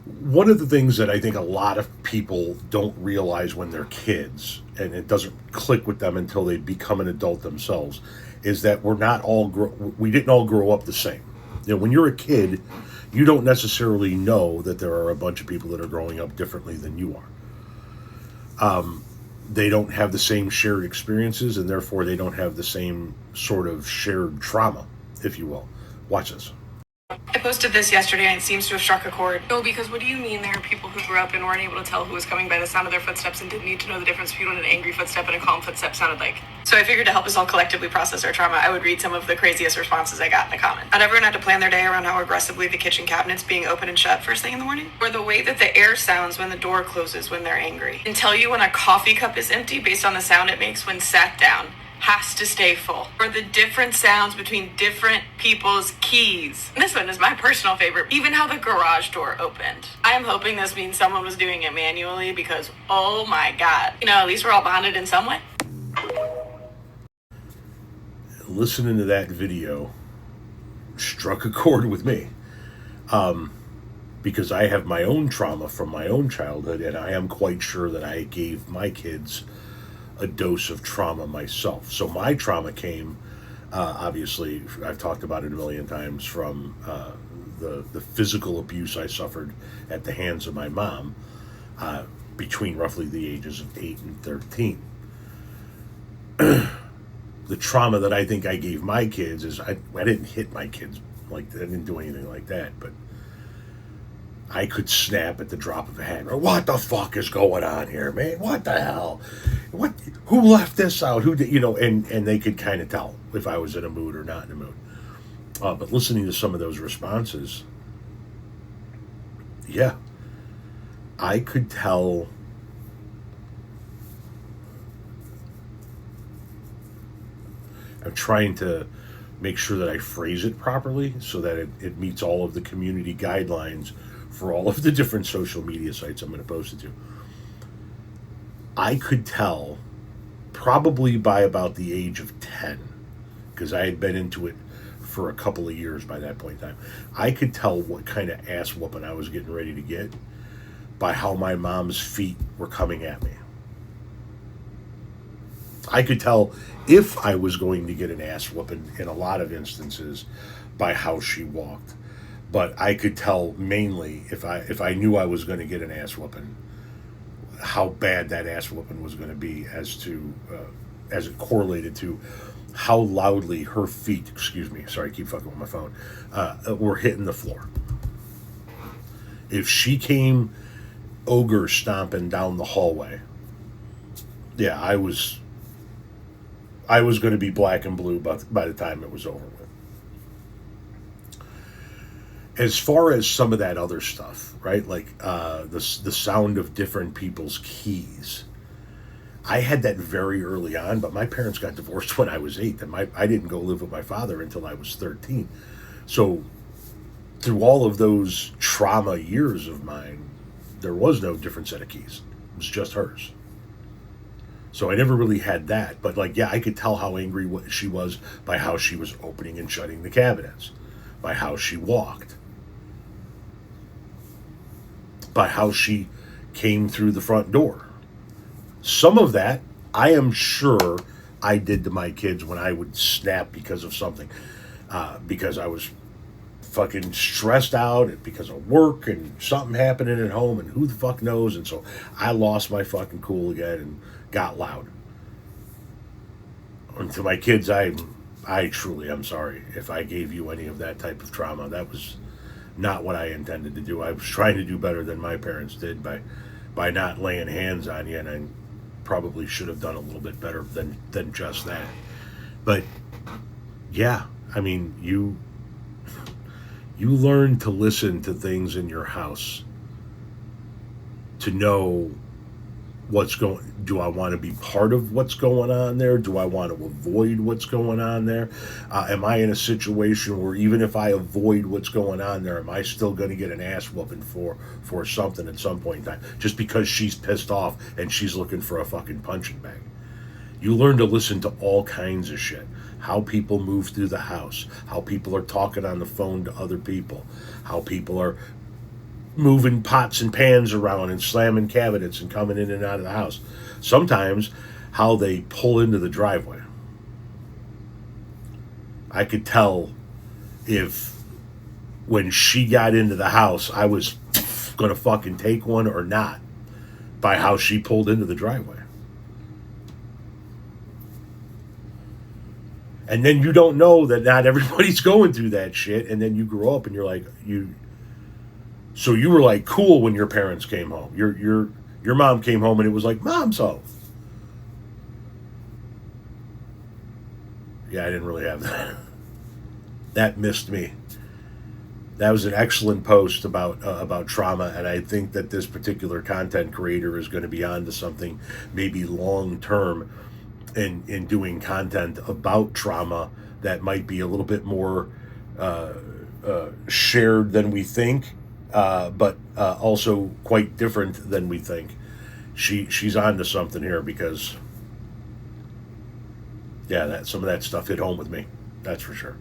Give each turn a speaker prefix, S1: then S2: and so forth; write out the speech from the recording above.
S1: One of the things that I think a lot of people don't realize when they're kids, and it doesn't click with them until they become an adult themselves, is that we didn't all grow up the same. When you're a kid, you don't necessarily know that there are a bunch of people that are growing up differently than you are. They don't have the same shared experiences, and therefore they don't have the same sort of shared trauma, if you will. Watch this.
S2: I posted this yesterday and it seems to have struck a chord. No, because what do you mean there are people who grew up and weren't able to tell who was coming by the sound of their footsteps and didn't need to know the difference between what an angry footstep and a calm footstep sounded like? So I figured to help us all collectively process our trauma, I would read some of the craziest responses I got in the comments. Not everyone had to plan their day around how aggressively the kitchen cabinets being open and shut first thing in the morning, or the way that the air sounds when the door closes when they're angry. And tell you when a coffee cup is empty based on the sound it makes when sat down. Has to stay full. Or the different sounds between different people's keys. This one is my personal favorite. Even how the garage door opened. I am hoping this means someone was doing it manually because, oh my God. At least we're all bonded in some way.
S1: Listening to that video struck a chord with me. Because I have my own trauma from my own childhood, and I am quite sure that I gave my kids a dose of trauma myself. So my trauma came, obviously, I've talked about it a million times, from the physical abuse I suffered at the hands of my mom between roughly the ages of 8 and 13. The trauma that I think I gave my kids is I didn't hit my kids, like I didn't do anything like that, but I could snap at the drop of a hat. What the fuck is going on here, man? What the hell? Who left this out? Who did, and they could kind of tell if I was in a mood or not in a mood. But listening to some of those responses, yeah, I could tell. I'm trying to make sure that I phrase it properly so that it meets all of the community guidelines for all of the different social media sites I'm going to post it to. I could tell probably by about the age of 10, because I had been into it for a couple of years by that point in time. I could tell what kind of ass whooping I was getting ready to get by how my mom's feet were coming at me. I could tell if I was going to get an ass whooping in a lot of instances by how she walked. But I could tell mainly if I knew I was going to get an ass whooping, how bad that ass whooping was going to be as it correlated to how loudly her feet, excuse me, sorry, I keep fucking with my phone, were hitting the floor. If she came ogre stomping down the hallway, yeah, I was going to be black and blue by the time it was over with. As far as some of that other stuff, right? Like the sound of different people's keys. I had that very early on, but my parents got divorced when I was 8, and I didn't go live with my father until I was 13. So through all of those trauma years of mine, there was no different set of keys. It was just hers. So I never really had that. But like, yeah, I could tell how angry she was by how she was opening and shutting the cabinets, by how she walked, by how she came through the front door. Some of that, I am sure I did to my kids when I would snap because of something. Because I was fucking stressed out because of work and something happening at home and who the fuck knows. And so I lost my fucking cool again and got loud. And to my kids, I truly am sorry if I gave you any of that type of trauma. That was not what I intended to do. I was trying to do better than my parents did by not laying hands on you, and I probably should have done a little bit better than just that. But yeah, I mean, you learn to listen to things in your house to know do I want to be part of what's going on there? Do I want to avoid what's going on there? Am I in a situation where even if I avoid what's going on there, am I still going to get an ass whooping for something at some point in time? Just because she's pissed off and she's looking for a fucking punching bag. You learn to listen to all kinds of shit. How people move through the house. How people are talking on the phone to other people. How people are moving pots and pans around and slamming cabinets and coming in and out of the house. Sometimes how they pull into the driveway. I could tell if when she got into the house I was gonna fucking take one or not by how she pulled into the driveway. And then you don't know that not everybody's going through that shit, and then you grow up and you're like, so you were like cool when your parents came home. Your mom came home and it was like mom's home. Yeah, I didn't really have that. That missed me. That was an excellent post about trauma, and I think that this particular content creator is going to be on to something maybe long term in doing content about trauma that might be a little bit more shared than we think, but also quite different than we think. She's on to something here because, yeah, some of that stuff hit home with me. That's for sure.